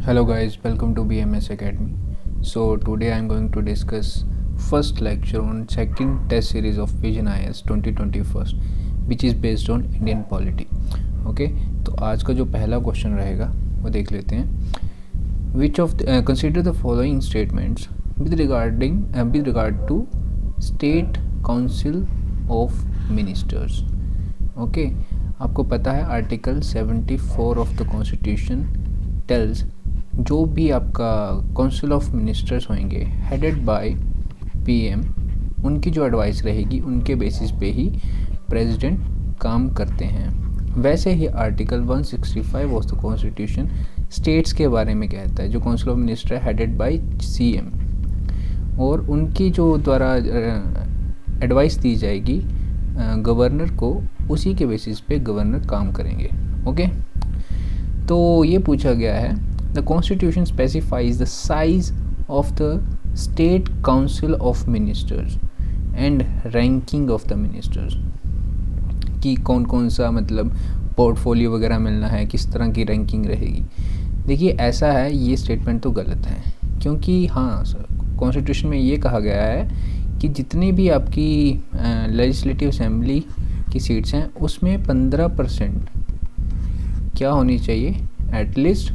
Hello guys, welcome to BMS Academy. So today I am going to discuss first lecture on second test series of Vision IS 2021 which is based on Indian polity. Okay, तो आज का जो पहला question रहेगा वो देख लेते हैं. Which of consider the following statements with regard to State Council of Ministers. Okay, आपको पता है article 74 of the constitution tells जो भी आपका काउंसिल ऑफ मिनिस्टर्स होंगे हेडेड बाय पीएम, उनकी जो एडवाइस रहेगी उनके बेसिस पे ही प्रेसिडेंट काम करते हैं. वैसे ही article 165 of the constitution states के बारे में कहता है जो काउंसिल ऑफ मिनिस्टर है हेडेड बाय सीएम, और उनकी जो द्वारा एडवाइस दी जाएगी गवर्नर को, उसी के बेसिस पे गवर्नर काम करेंगे. ओके, तो ये पूछा गया है the constitution specifies the size of the state council of ministers and ranking of the ministers, कि कौन कौन सा मतलब पोर्टफोलियो वगैरह मिलना है, किस तरह की रैंकिंग रहेगी. देखिए ऐसा है, ये स्टेटमेंट तो गलत है, क्योंकि हाँ कॉन्स्टिट्यूशन में ये कहा गया है कि जितनी भी आपकी लेजिस्लेटिव असेंबली की सीट्स हैं उसमें 15% क्या होनी चाहिए एटलीस्ट,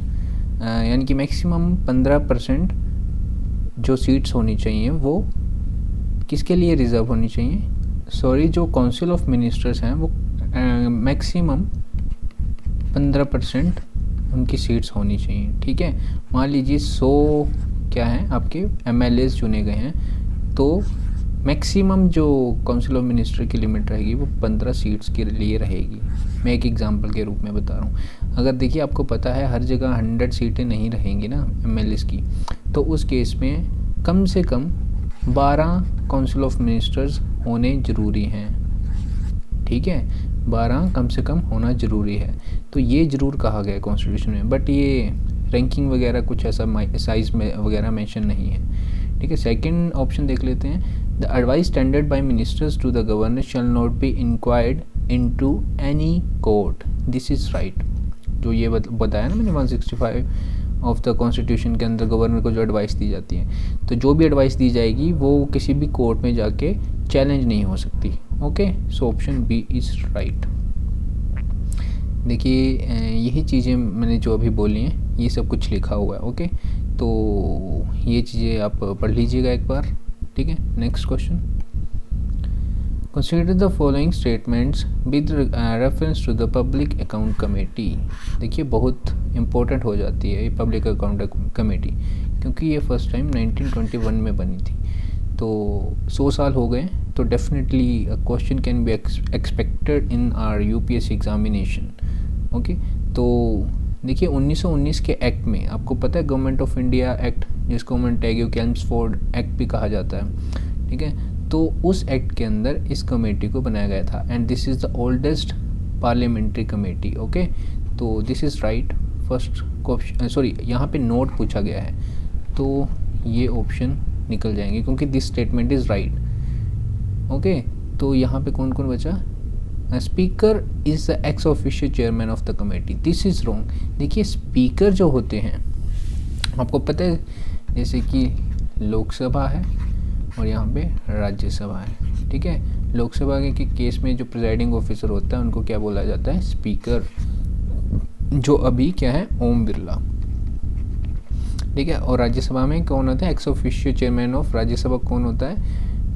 यानी कि मैक्सिमम 15% जो सीट्स होनी चाहिए वो किसके लिए रिज़र्व होनी चाहिए. सॉरी, जो काउंसिल ऑफ मिनिस्टर्स हैं वो मैक्सिमम 15% उनकी सीट्स होनी चाहिए. ठीक है, मान लीजिए 100 क्या हैं आपके एमएलएस चुने गए हैं, तो मैक्सिमम जो काउंसिल ऑफ मिनिस्टर की लिमिट रहेगी वो 15 सीट्स के लिए रहेगी. मैं एक एग्जांपल के रूप में बता रहा हूँ. अगर देखिए आपको पता है हर जगह 100 सीटें नहीं रहेंगी ना एमएलएस की, तो उस केस में कम से कम 12 काउंसिल ऑफ मिनिस्टर्स होने ज़रूरी हैं. ठीक है, 12 कम से कम होना ज़रूरी है. तो ये ज़रूर कहा गया है कॉन्स्टिट्यूशन में, बट ये रैंकिंग वगैरह कुछ ऐसा साइज में वगैरह मेंशन नहीं है. ठीक है, सेकंड ऑप्शन देख लेते हैं. The advice tendered by ministers to the governor shall not be inquired into any court. This is right. जो ये बताया ना मैंने 165 ऑफ द कॉन्स्टिट्यूशन के अंदर गवर्नर को जो एडवाइस दी जाती है, तो जो भी एडवाइस दी जाएगी वो किसी भी कोर्ट में जाके चैलेंज नहीं हो सकती. Okay, so option B is right. देखिए यही चीज़ें मैंने जो अभी बोली हैं ये सब कुछ लिखा हुआ है. ओके, तो ये चीज़ें आप पढ़ लीजिएगा एक बार. ठीक है, next question. Consider the following statements with reference to the public account committee. देखिए बहुत इंपॉर्टेंट हो जाती है ये पब्लिक अकाउंट कमेटी, क्योंकि ये फर्स्ट टाइम 1921 में बनी थी, तो 100 साल हो गए, तो definitely question can be expected in are UPSC examination. Okay, तो देखिए 1919 के एक्ट में आपको पता है गवर्नमेंट ऑफ इंडिया एक्ट, जिसको मोंटेग्यू चेम्सफोर्ड एक्ट भी कहा जाता है. ठीक है, तो उस एक्ट के अंदर इस कमेटी को बनाया गया था, and this is the oldest parliamentary committee. Okay, तो this is right. First question, sorry यहाँ पे नोट पूछा गया है, तो ये ऑप्शन निकल जाएंगे क्योंकि this statement is right. Okay, तो यहाँ पे कौन कौन बचा. Speaker is the x official chairman of the committee. This is wrong. देखिए स्पीकर जो होते हैं आपको पता है, जैसे कि लोकसभा है और यहाँ पे राज्यसभा है. ठीक है, लोकसभा के केस में जो प्रिजाइडिंग ऑफिसर होता है उनको क्या बोला जाता है, स्पीकर, जो अभी क्या है ओम बिरला. ठीक है, और राज्यसभा में कौन होता है, x official chairman of Rajya Sabha कौन होता है,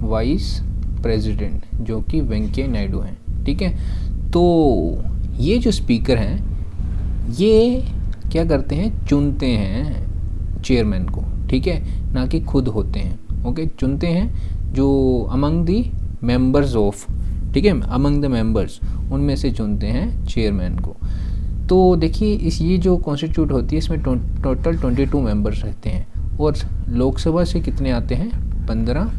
वाइस प्रेसिडेंट, जो कि वेंकैया नायडू हैं. ठीक है, तो ये जो स्पीकर हैं ये क्या करते हैं, चुनते हैं चेयरमैन को. ठीक है, ना कि खुद होते हैं. ओके, चुनते हैं जो अमंग दी मेंबर्स ऑफ, ठीक है, अमंग द मेंबर्स, उनमें से चुनते हैं चेयरमैन को. तो देखिए ये जो कॉन्स्टिट्यूट होती है इसमें टोटल 22 मेंबर्स रहते हैं, और लोकसभा से कितने आते हैं, 15,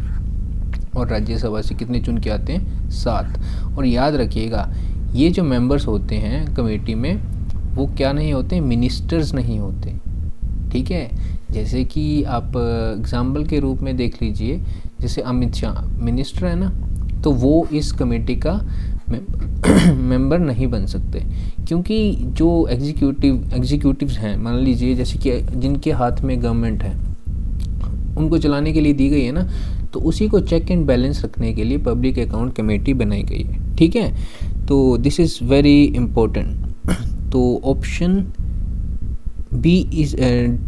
और राज्यसभा से कितने चुन के आते हैं, 7. और याद रखिएगा ये जो मेंबर्स होते हैं कमेटी में वो क्या नहीं होते, मिनिस्टर्स नहीं होते. ठीक है, जैसे कि आप एग्जाम्पल के रूप में देख लीजिए, जैसे अमित शाह मिनिस्टर है ना, तो वो इस कमेटी का मेंबर नहीं बन सकते, क्योंकि जो एग्जीक्यूटिव्स हैं, मान लीजिए जैसे कि जिनके हाथ में गवर्नमेंट है, उनको चलाने के लिए दी गई है ना, तो उसी को चेक एंड बैलेंस रखने के लिए पब्लिक अकाउंट कमेटी बनाई गई है, ठीक है। तो दिस इज़ वेरी इम्पोर्टेंट। तो option B is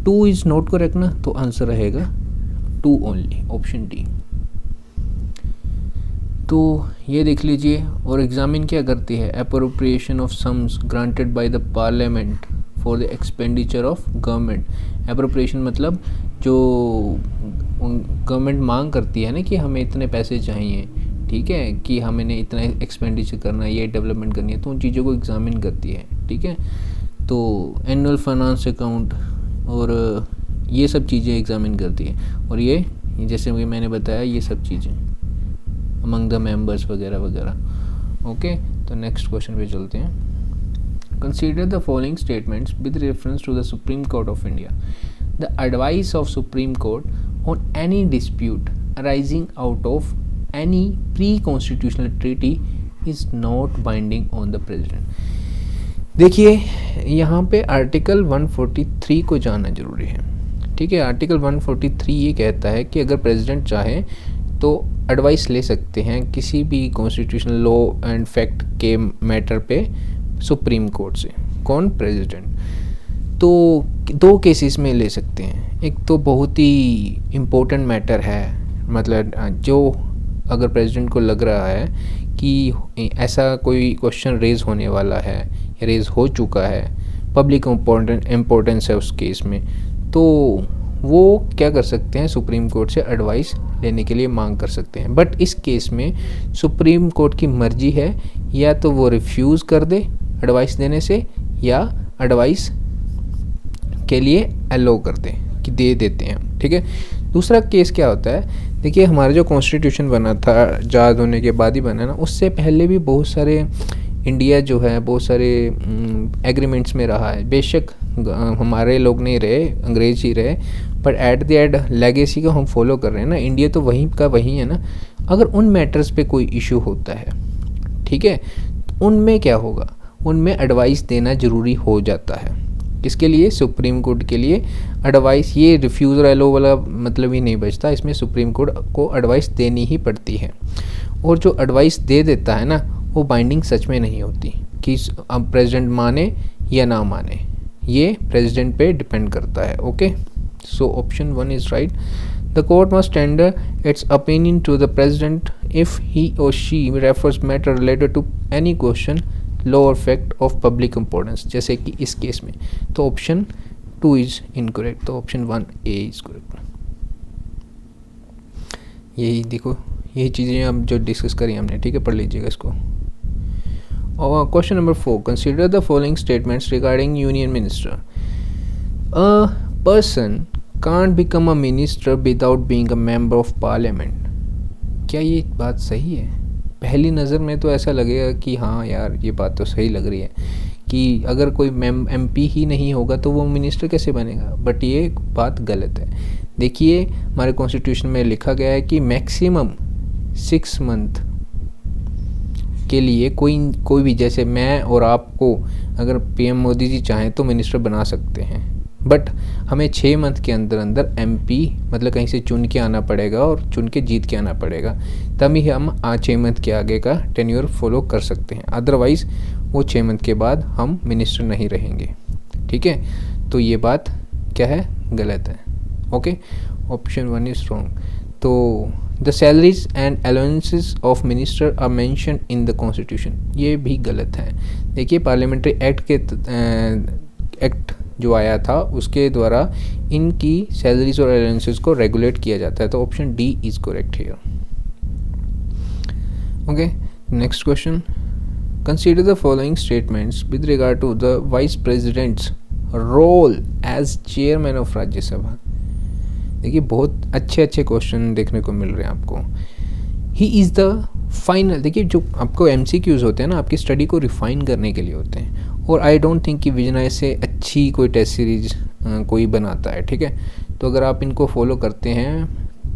2 is not correct ना, तो आंसर रहेगा 2 ओनली, ऑप्शन डी। तो ये देख लीजिए, और एग्जामिन क्या करती है, appropriation of sums granted by the parliament for the expenditure of government. Appropriation मतलब जो गवर्नमेंट मांग करती है ना कि हमें इतने पैसे चाहिए, ठीक है, कि हमें इतना एक्सपेंडिचर करना है, ये डेवलपमेंट करनी है, तो उन चीज़ों को एग्जामिन करती है, ठीक है। तो एनुअल फाइनेंस अकाउंट और ये सब चीज़ें एग्जामिन करती है, और ये जैसे कि मैंने बताया ये सब चीज़ें अमंग द मेंबर्स वगैरह वगैरह। ओके, तो नेक्स्ट क्वेश्चन पे चलते हैं। Consider the following statements with reference to the supreme court of India. The advice of supreme court on any dispute arising out of any pre constitutional treaty is not binding on the president. देखिए यहाँ पे article 143 को जानना जरूरी है, ठीक है। Article 143 ये कहता है कि अगर प्रेसिडेंट चाहे तो एडवाइस ले सकते हैं किसी भी कॉन्स्टिट्यूशनल लॉ एंड फैक्ट के मैटर पे सुप्रीम कोर्ट से। कौन? प्रेसिडेंट। तो 2 केसेस में ले सकते हैं। एक तो बहुत ही इम्पोर्टेंट मैटर है, मतलब जो अगर प्रेसिडेंट को लग रहा है कि ऐसा कोई क्वेश्चन रेज़ होने वाला है या रेज़ हो चुका है, पब्लिक इम्पोर्टेंस है उस केस में, तो वो क्या कर सकते हैं, सुप्रीम कोर्ट से एडवाइस लेने के लिए मांग कर सकते हैं। बट इस केस में सुप्रीम कोर्ट की मर्जी है, या तो वो रिफ्यूज़ कर दे एडवाइस देने से, या एडवाइस के लिए अलो कर दे कि दे देते हैं, ठीक है। दूसरा केस क्या होता है, देखिए हमारा जो कॉन्स्टिट्यूशन बना था आज़ाद होने के बाद ही बना ना, उससे पहले भी बहुत सारे इंडिया जो है बहुत सारे एग्रीमेंट्स में रहा है। बेशक हमारे लोग नहीं रहे, अंग्रेज ही रहे, but at the end legacy को हम फॉलो कर रहे हैं ना, इंडिया तो वहीं का वहीं है ना। अगर उन मैटर्स पे कोई इशू होता है, ठीक है, उनमें क्या होगा, उनमें एडवाइस देना ज़रूरी हो जाता है। किसके लिए? सुप्रीम कोर्ट के लिए एडवाइस। ये रिफ्यूज़ और एलो वाला मतलब ही नहीं बचता, इसमें सुप्रीम कोर्ट को एडवाइस देनी ही पड़ती है। और जो एडवाइस दे देता है ना, वो बाइंडिंग सच में नहीं होती कि अब प्रेसिडेंट माने या ना माने, ये प्रेसिडेंट पे डिपेंड करता है। Okay, so option 1 is right. The court must tender its opinion to the president if he or she refers matter related to any question law or fact of public importance, जैसे कि इस case में। तो option 2 is incorrect, तो option 1 A is correct. यही देखो, यही चीज़ें अब जो डिस्कस करी हमने, ठीक है, पढ़ लीजिएगा इसको। और question number 4, consider the following statements regarding union minister. A person can't become a minister without being a member of parliament. क्या ये बात सही है? पहली नज़र में तो ऐसा लगेगा कि हाँ यार, ये बात तो सही लग रही है कि अगर कोई MP ही नहीं होगा तो वो मिनिस्टर कैसे बनेगा, बट ये बात गलत है। देखिए हमारे कॉन्स्टिट्यूशन में लिखा गया है कि मैक्सिमम 6 मंथ के लिए कोई भी, जैसे मैं और आपको अगर PM मोदी जी चाहें तो मिनिस्टर बना सकते हैं, बट हमें 6 मंथ के अंदर अंदर MP मतलब कहीं से चुन के आना पड़ेगा और चुन के जीत के आना पड़ेगा, तभी हम 6 मंथ के आगे का टेन्योर फॉलो कर सकते हैं। अदरवाइज़ वो 6 मंथ के बाद हम मिनिस्टर नहीं रहेंगे, ठीक है। तो ये बात क्या है, गलत है। Okay, option 1 is wrong. तो the salaries and allowances of minister are mention in the constitution, ये भी गलत है। देखिए पार्लियामेंट्री एक्ट के एक्ट जो आया था उसके द्वारा इनकी सैलरीज और अलाउंसेस को रेगुलेट किया जाता है, तो option D is correct here. Okay, next question, consider the following statements with regard to the vice president's role as chairman of Rajya Sabha. देखिए बहुत अच्छे क्वेश्चन देखने को मिल रहे हैं आपको। ही इज़ द फाइनल, देखिए जो आपको MCQs होते हैं ना, आपकी स्टडी को रिफाइन करने के लिए होते हैं, और आई डोंट थिंक कि विजनय से अच्छी कोई टेस्ट सीरीज कोई बनाता है, ठीक है। तो अगर आप इनको फॉलो करते हैं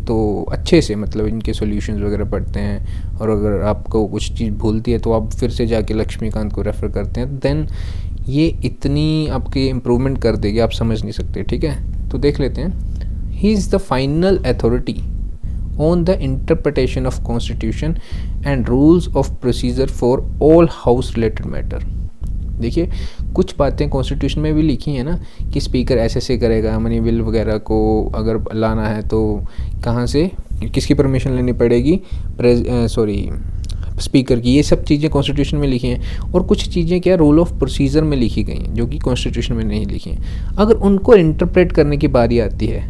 तो अच्छे से मतलब इनके सॉल्यूशंस वगैरह पढ़ते हैं, और अगर आपको कुछ चीज़ भूलती है तो आप फिर से जाके लक्ष्मीकांत को रेफ़र करते हैं, देन ये इतनी आपकी इम्प्रूवमेंट कर देगी आप समझ नहीं सकते। ठीक है, तो देख लेते हैं। He is the final authority on the interpretation of constitution and rules of procedure for all house related matter। देखिए कुछ बातें कॉन्स्टिट्यूशन में भी लिखी हैं ना कि स्पीकर ऐसे करेगा, मनी बिल वगैरह को अगर लाना है तो कहाँ से किसकी परमिशन लेनी पड़ेगी, स्पीकर की। ये सब चीज़ें कॉन्स्टिट्यूशन में लिखी हैं, और कुछ चीज़ें क्या रूल ऑफ प्रोसीजर में लिखी गई हैं जो कि कॉन्स्टिट्यूशन में नहीं लिखी हैं। अगर उनको इंटरप्रेट करने की बारी आती है,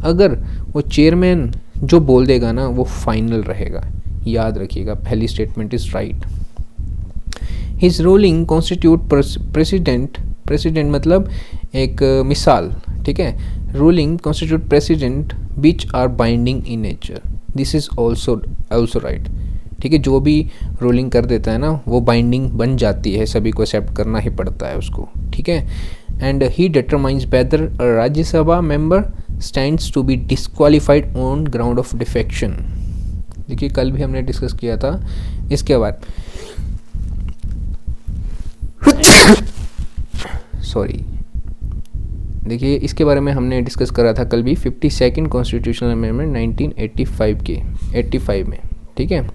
अगर वो चेयरमैन जो बोल देगा ना वो फाइनल रहेगा, याद रखिएगा, पहली statement is right. His ruling constitute precedent मतलब एक मिसाल, ठीक है। Ruling constitute precedent which are binding in nature, this is also right. ठीक है, जो भी रूलिंग कर देता है ना वो बाइंडिंग बन जाती है, सभी को एक्सेप्ट करना ही पड़ता है उसको। ठीक है, and he determines whether Rajya Sabha member stands to be disqualified on ground of defection. देखिए कल भी हमने डिस्कस किया था इसके बाद, सॉरी, देखिए इसके बारे में हमने डिस्कस करा था कल भी, 52nd कॉन्स्टिट्यूशनल अमेंडमेंट 1985 में, ठीक है,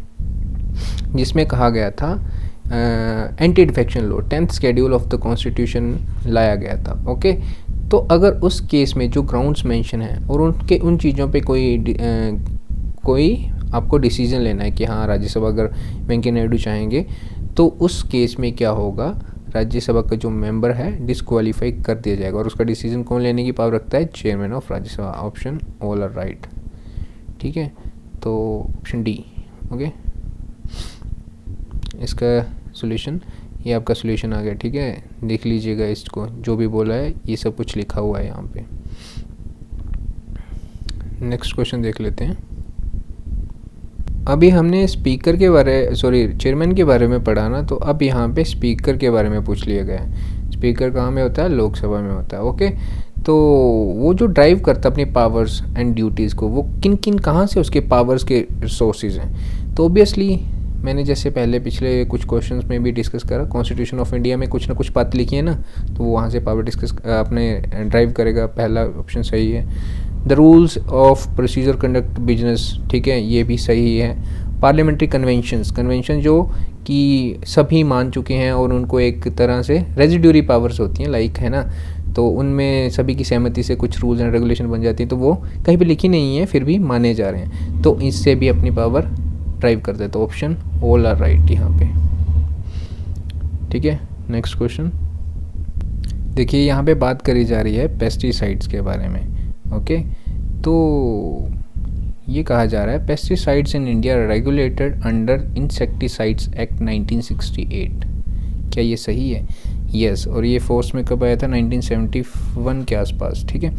जिसमें कहा गया था anti defection law 10th schedule of the constitution लाया गया था। ओके, तो अगर उस केस में जो ग्राउंड्स मेंशन हैं और उन चीज़ों पे कोई आपको डिसीजन लेना है कि हाँ राज्यसभा अगर वेंकैया नायडू चाहेंगे तो उस केस में क्या होगा, राज्यसभा का जो मेंबर है डिस्क्वालीफाई कर दिया जाएगा, और उसका डिसीजन कौन लेने की पावर रखता है, chairman of Rajya Sabha. Option all are right. ठीक है, तो ऑप्शन डी। ओके, इसका सॉल्यूशन, ये आपका सॉल्यूशन आ गया। ठीक है, देख लीजिएगा इसको, जो भी बोला है ये सब कुछ लिखा हुआ है यहाँ पे। नेक्स्ट क्वेश्चन देख लेते हैं। अभी हमने स्पीकर के चेयरमैन के बारे में पढ़ा ना, तो अब यहाँ पे स्पीकर के बारे में पूछ लिया गया है। स्पीकर कहाँ में होता है, लोकसभा में होता है। ओके, तो वो जो ड्राइव करता है अपनी पावर्स एंड ड्यूटीज़ को, वो किन कहाँ से उसके पावर्स के रिसोर्सेज हैं। तो ऑब्वियसली मैंने जैसे पहले पिछले कुछ क्वेश्चंस में भी डिस्कस करा, कॉन्स्टिट्यूशन ऑफ इंडिया में कुछ ना कुछ बात लिखी है ना, तो वो वहाँ से पावर अपने ड्राइव करेगा। पहला ऑप्शन सही है। The rules of procedure conduct business, ठीक है, ये भी सही है। पार्लियामेंट्री कन्वेंशन जो कि सभी मान चुके हैं और उनको एक तरह से रेजिड्यूरी पावर्स होती हैं, लाइक है ना, तो उनमें सभी की सहमति से कुछ रूल्स एंड रेगुलेशन बन जाती हैं, तो वो कहीं पे लिखी नहीं है फिर भी माने जा रहे हैं, तो इससे भी अपनी पावर ड्राइव करते हैं। तो ऑप्शन ऑल आर राइट यहाँ पे। ठीक है, नेक्स्ट क्वेश्चन देखिए, यहाँ पे बात करी जा रही है पेस्टिसाइड्स के बारे में। ओके, तो ये कहा जा रहा है pesticides in India regulated under insecticides act 1968। क्या ये सही है? यस, और ये फोर्स में कब आया था, 1971 के आसपास। ठीक है,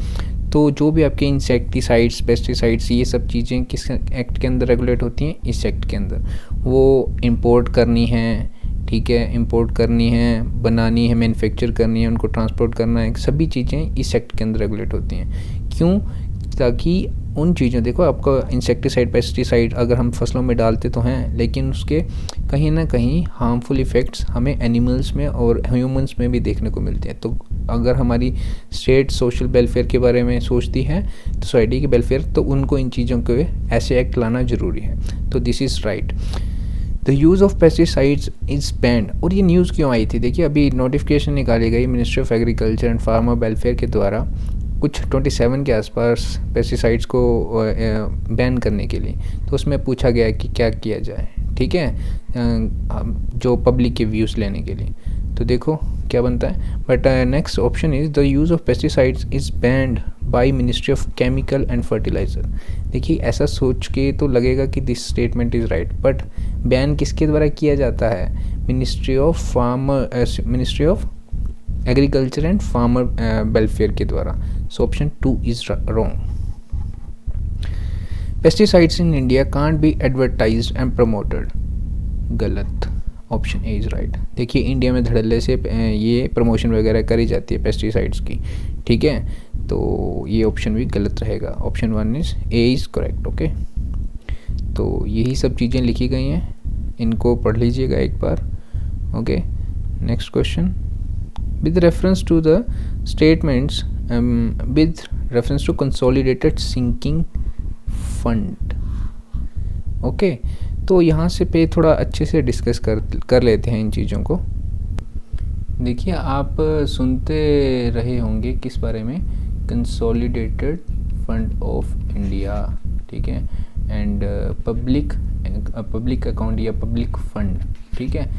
तो जो भी आपके इंसेक्टिसाइड्स, पेस्टिसाइड्स, ये सब चीज़ें किस एक्ट के अंदर रेगुलेट होती हैं, इस एक्ट के अंदर। वो इंपोर्ट करनी है, ठीक है, इंपोर्ट करनी है, बनानी है, मैन्युफैक्चर करनी है, उनको ट्रांसपोर्ट करना है, सभी चीज़ें इस एक्ट के अंदर रेगुलेट होती हैं। क्यों? ताकि उन चीज़ों, देखो आपका इंसेक्टिसाइड, पेस्टिसाइड अगर हम फसलों में डालते तो हैं, लेकिन उसके कहीं ना कहीं हार्मफुल इफ़ेक्ट्स हमें एनिमल्स में और ह्यूमंस में भी देखने को मिलते हैं। तो अगर हमारी स्टेट सोशल वेलफेयर के बारे में सोचती है, तो सोसाइटी के वेलफेयर, तो उनको इन चीज़ों के ऐसे एक्ट लाना ज़रूरी है। तो this is right. The use of pesticides is band. और ये न्यूज़ क्यों आई थी? देखिए अभी नोटिफिकेशन निकाली गई ministry of agriculture and farmer welfare के द्वारा, कुछ 27 के आसपास पेस्टिसाइड्स को बैन करने के लिए। तो उसमें पूछा गया कि क्या किया जाए, ठीक है, जो पब्लिक के व्यूज़ लेने के लिए। तो देखो क्या बनता है। But next option is the use of pesticides is banned by ministry of chemical and fertilizer. देखिए ऐसा सोच के तो लगेगा कि this statement is right, but ban किसके द्वारा किया जाता है? Ministry of agriculture and farmer welfare के द्वारा। So option 2 is wrong. Pesticides in India can't be advertised and promoted, गलत। Option A is right. देखिए इंडिया में धड़ल्ले से ये प्रमोशन वगैरह करी जाती है पेस्टिसाइड्स की, ठीक है, तो ये ऑप्शन भी गलत रहेगा, option 1 is a is correct. Okay, तो यही सब चीज़ें लिखी गई हैं, इनको पढ़ लीजिएगा एक बार। Okay, next question, with reference to the statements with reference to consolidated sinking fund। Okay, तो यहाँ से पे थोड़ा अच्छे से डिस्कस कर लेते हैं इन चीज़ों को। देखिए, आप सुनते रहे होंगे किस बारे में, कंसोलिडेटेड फंड ऑफ इंडिया, ठीक है, एंड पब्लिक अकाउंट या पब्लिक फंड, ठीक है।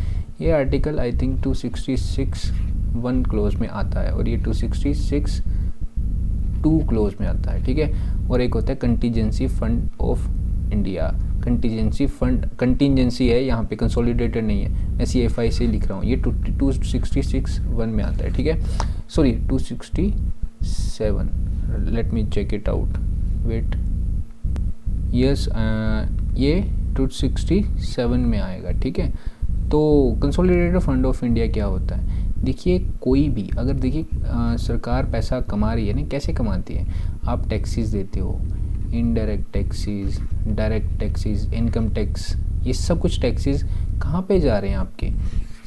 ये आर्टिकल आई थिंक 266(1) क्लोज में आता है और ये 266(2) क्लोज में आता है, ठीक है। और एक होता है contingency fund of India. Contingency fund contingency है यहाँ पे, कंसोलिडेटेड नहीं है, मैं CFI से लिख रहा हूँ। ये 266(1) में आता है, ठीक है, sorry 267, let me check it out, wait, yes, ये 267 में आएगा, ठीक है। तो कंसोलिडेटेड फंड ऑफ इंडिया क्या होता है? देखिए, कोई भी अगर देखिए सरकार पैसा कमा रही है ना, कैसे कमाती है? आप टैक्सेस देते हो, indirect taxes, direct taxes, income tax, ये सब कुछ टैक्सेस कहाँ पे जा रहे हैं आपके?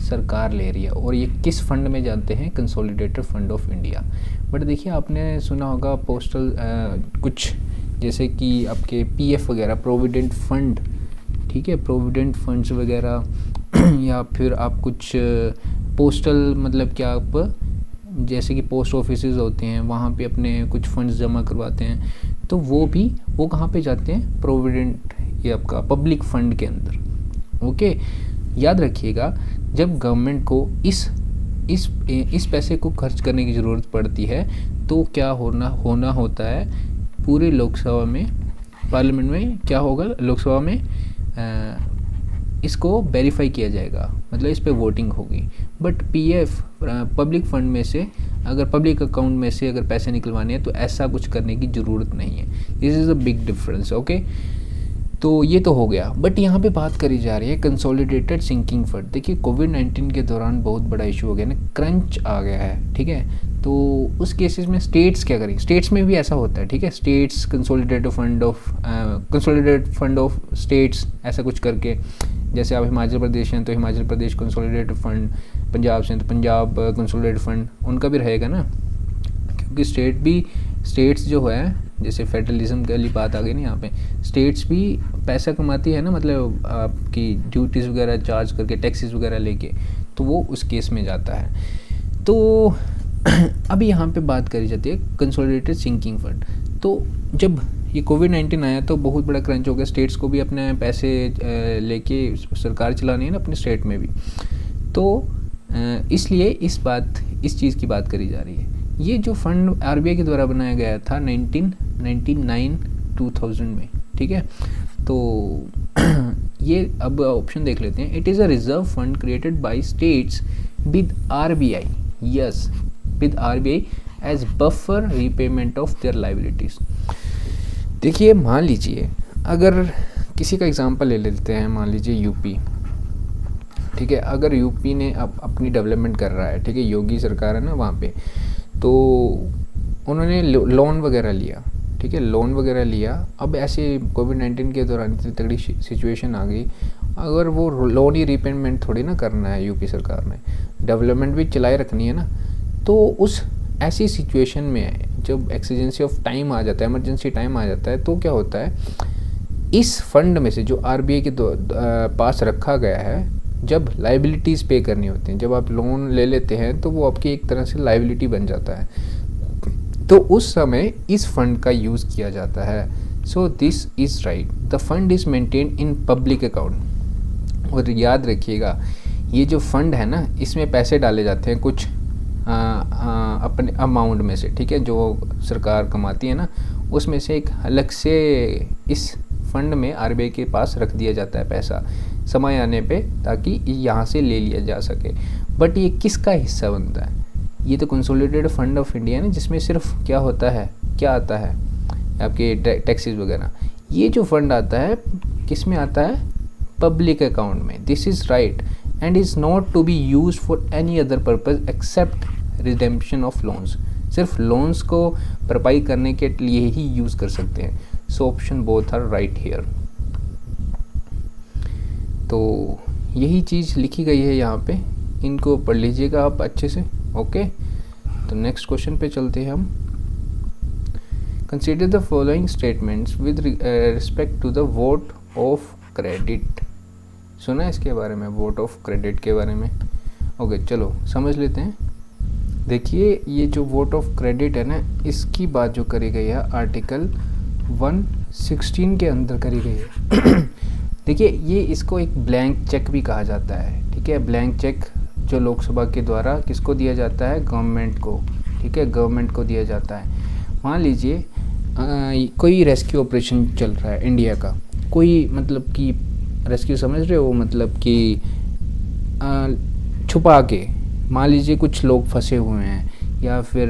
सरकार ले रही है। और ये किस फंड में जाते हैं? Consolidated fund of India. But देखिए, आपने सुना होगा पोस्टल कुछ जैसे कि आपके PF वगैरह, प्रोविडेंट फंड, ठीक है, प्रोविडेंट फंड्स वगैरह या फिर आप कुछ पोस्टल, मतलब क्या, आप जैसे कि पोस्ट ऑफिसेज होते हैं, वहाँ पे अपने कुछ फंड्स जमा करवाते हैं, तो वो कहाँ पे जाते हैं? प्रोविडेंट, ये आपका पब्लिक फंड के अंदर। ओके, याद रखिएगा, जब गवर्नमेंट को इस पैसे को खर्च करने की ज़रूरत पड़ती है तो क्या होना होता है, पूरे लोकसभा में, पार्लियामेंट में क्या होगा, लोकसभा में इसको वेरीफाई किया जाएगा, मतलब इस पे वोटिंग होगी। बट PF पब्लिक फंड में से, अगर पब्लिक अकाउंट में से अगर पैसे निकलवाने हैं तो ऐसा कुछ करने की ज़रूरत नहीं है। This is a big difference. Okay, तो ये तो हो गया। बट यहाँ पे बात करी जा रही है कंसोलिडेटेड सिंकिंग फंड। देखिए, कोविड-19 के दौरान बहुत बड़ा इशू हो गया ना, क्रंच आ गया है, ठीक है। तो उस केसेस में स्टेट्स क्या करेंगे? स्टेट्स में भी ऐसा होता है, ठीक है, states consolidated fund of states, ऐसा कुछ करके, जैसे आप हिमाचल प्रदेश हैं तो हिमाचल प्रदेश कंसोलिडेटेड फंड, पंजाब से हैं तो पंजाब कंसोलिडेटेड फंड, उनका भी रहेगा ना, क्योंकि स्टेट्स जो है, जैसे फेडरलिज्म वाली बात आ गई ना यहाँ पे, स्टेट्स भी पैसा कमाती है ना, मतलब आपकी ड्यूटीज़ वगैरह चार्ज करके, टैक्सेस वगैरह लेके, तो वो उस केस में जाता है। तो अभी यहाँ पे बात करी जाती है कंसोलिडेटेड सिंकिंग फंड। तो जब ये कोविड-19 आया तो बहुत बड़ा क्रंच हो गया, स्टेट्स को भी अपने पैसे लेके सरकार चलानी है ना अपने स्टेट में भी, तो इसलिए इस चीज़ की बात करी जा रही है। ये जो फंड RBI के द्वारा बनाया गया था 1999-2000 में, ठीक है। तो ये अब ऑप्शन देख लेते हैं। It is a reserve fund created by states with RBI, yes, with RBI as buffer repayment of their liabilities. देखिए, मान लीजिए, अगर किसी का एग्जांपल ले लेते हैं, मान लीजिए यूपी, ठीक है, अगर यूपी ने अपनी डेवलपमेंट कर रहा है, ठीक है, योगी सरकार है ना वहाँ पे, तो उन्होंने लोन वगैरह लिया, ठीक है, लोन वगैरह लिया। अब ऐसे कोविड-19 के दौरान इतनी तगड़ी सिचुएशन आ गई, अगर वो लोन ही रीपेमेंट थोड़ी ना करना है यूपी सरकार ने, डेवलपमेंट भी चलाए रखनी है ना, तो उस ऐसी सिचुएशन में जब एक्सीजेंसी ऑफ टाइम आ जाता है, इमरजेंसी टाइम आ जाता है, तो क्या होता है, इस फंड में से जो RBI के पास रखा गया है, जब लाइबिलिटीज़ पे करनी होती हैं, जब आप लोन ले लेते हैं तो वो आपकी एक तरह से लाइबिलिटी बन जाता है, तो उस समय इस फंड का यूज़ किया जाता है। So this is right, the fund is maintained in public account. और याद रखिएगा, ये जो फंड है ना, इसमें पैसे डाले जाते हैं कुछ अपने अमाउंट में से, ठीक है, जो सरकार कमाती है ना, उसमें से एक अलग से इस फंड में RBI के पास रख दिया जाता है पैसा, समय आने पे, ताकि यहाँ से ले लिया जा सके। बट ये किसका हिस्सा बनता है? ये तो कंसोलिडेटेड फंड ऑफ इंडिया ना, जिसमें सिर्फ क्या होता है, क्या आता है, आपके टैक्सेस वगैरह। ये जो फंड आता है, किस में आता है? पब्लिक अकाउंट में। This is right and is not to be used for any other purpose except redemption of loans. सिर्फ लोन्स को भरपाई करने के लिए ही यूज़ कर सकते हैं। So option both are right here. तो यही चीज़ लिखी गई है यहाँ पे, इनको पढ़ लीजिएगा आप अच्छे से। ओके, तो नेक्स्ट क्वेश्चन पे चलते हैं हम। Consider the following statements with respect to the vote of credit. सुना है इसके बारे में, वोट ऑफ क्रेडिट के बारे में? ओके, चलो समझ लेते हैं। देखिए, ये जो वोट ऑफ क्रेडिट है ना, इसकी बात जो करी गई है आर्टिकल 116 के अंदर करी गई है। देखिए, ये इसको एक ब्लैंक चेक भी कहा जाता है। ठीक है, ब्लैंक चेक जो लोकसभा के द्वारा किसको दिया जाता है? गवर्नमेंट को। ठीक है, गवर्नमेंट को दिया जाता है। मान लीजिए कोई रेस्क्यू ऑपरेशन चल रहा है इंडिया का, कोई मतलब कि रेस्क्यू समझ रहे हो, मतलब कि छुपा के, मान लीजिए कुछ लोग फंसे हुए हैं या फिर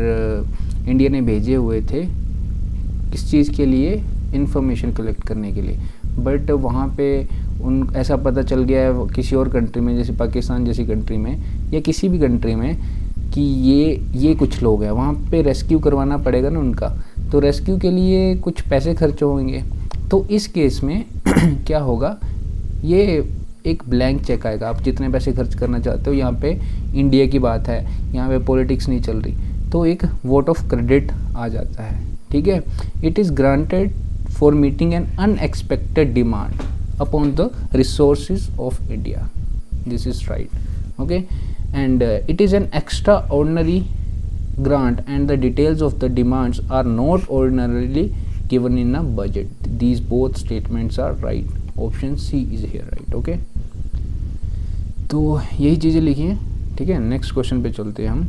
इंडिया ने भेजे हुए थे किस चीज़ के लिए? इंफॉर्मेशन कलेक्ट करने के लिए। बट वहाँ पे उन ऐसा पता चल गया है किसी और कंट्री में, जैसे पाकिस्तान जैसी कंट्री में या किसी भी कंट्री में, कि ये कुछ लोग हैं, वहाँ पे रेस्क्यू करवाना पड़ेगा ना उनका। तो रेस्क्यू के लिए कुछ पैसे खर्च होंगे। तो इस केस में क्या होगा, ये एक ब्लैंक चेक आएगा। आप जितने पैसे खर्च करना चाहते हो, यहाँ पे इंडिया की बात है, यहाँ पे पॉलिटिक्स नहीं चल रही, तो एक वोट ऑफ क्रेडिट आ जाता है। ठीक है, it is granted for meeting N unexpected demand upon the resources of India. This is right. Okay, and it is an extraordinary grant and the details of the demands are not ordinarily given in a budget. These both statements are right. Option C is here right. Okay, तो यही चीज़ें लिखी हैं। ठीक है, next question पे चलते हैं हम।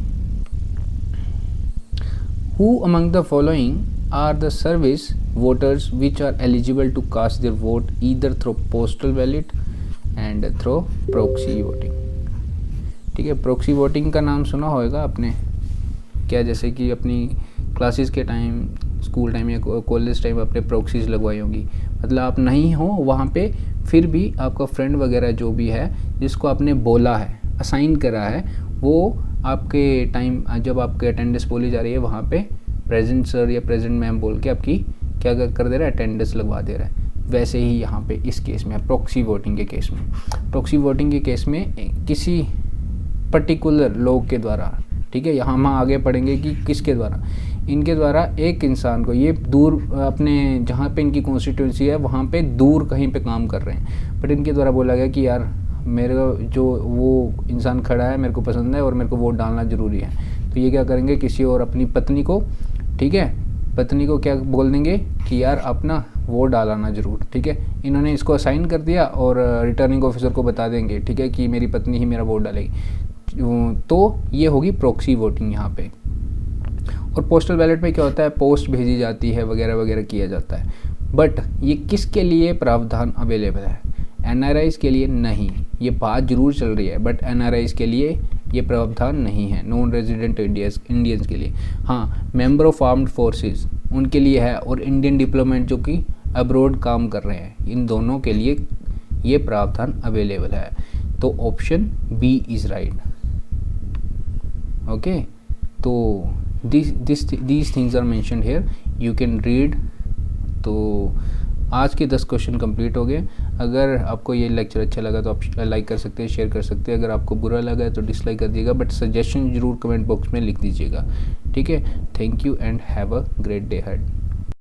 Who among the following are the service voters which are eligible to cast their vote either through postal ballot and through proxy voting? ठीक है, प्रॉक्सी वोटिंग का नाम सुना होगा आपने क्या? जैसे कि अपनी क्लासेस के टाइम, स्कूल टाइम या कॉलेज टाइम आपने प्रॉक्सीज लगवाई होंगी। मतलब आप नहीं हो वहाँ पे, फिर भी आपका फ्रेंड वगैरह जो भी है जिसको आपने बोला है, असाइन करा है, वो आपके टाइम जब आपके अटेंडेंस बोली जा रही है वहाँ पे प्रेजेंट सर या प्रेजेंट मैम बोल के आपकी क्या कर दे रहा है? अटेंडेंस लगवा दे रहा है। वैसे ही यहाँ पे इस केस में, प्रॉक्सी वोटिंग के केस में, प्रॉक्सी वोटिंग के केस में किसी पर्टिकुलर लोग के द्वारा, ठीक है, यहाँ हम आगे पढ़ेंगे कि किसके द्वारा, इनके द्वारा एक इंसान को, ये दूर अपने जहाँ पे इनकी कॉन्स्टिट्यूंसी है वहाँ पे दूर कहीं पे काम कर रहे हैं, बट इनके द्वारा बोला गया कि यार मेरे जो वो इंसान खड़ा है मेरे को पसंद है और मेरे को वोट डालना ज़रूरी है। तो ये क्या करेंगे, किसी और अपनी पत्नी को, ठीक है, पत्नी को क्या बोल देंगे कि यार अपना वोट डालाना ज़रूर। ठीक है, इन्होंने इसको असाइन कर दिया और रिटर्निंग ऑफिसर को बता देंगे, ठीक है, कि मेरी पत्नी ही मेरा वोट डालेगी। तो ये होगी प्रॉक्सी वोटिंग यहाँ पे। और पोस्टल बैलेट में क्या होता है, पोस्ट भेजी जाती है वगैरह वगैरह किया जाता है। बट ये किसके लिए प्रावधान अवेलेबल है? एनआरआईज के लिए नहीं। ये बात जरूर चल रही है बट एनआरआईज के लिए ये प्रावधान नहीं है, नॉन रेजिडेंट इंडियंस के लिए। हाँ, मेंबर ऑफ आर्म्ड फोर्सेस उनके लिए है, और इंडियन डिप्लोमेट जो कि अब्रॉड काम कर रहे हैं, इन दोनों के लिए ये प्रावधान अवेलेबल है। तो option B is right. Okay, तो these things are mentioned here, you can read। तो आज के 10 क्वेश्चन कंप्लीट हो गए। अगर आपको ये लेक्चर अच्छा लगा तो आप लाइक कर सकते हैं, शेयर कर सकते हैं। अगर आपको बुरा लगा है तो डिसलाइक कर दीजिएगा, बट सजेशन ज़रूर कमेंट बॉक्स में लिख दीजिएगा। ठीक है, thank you and have a great day head.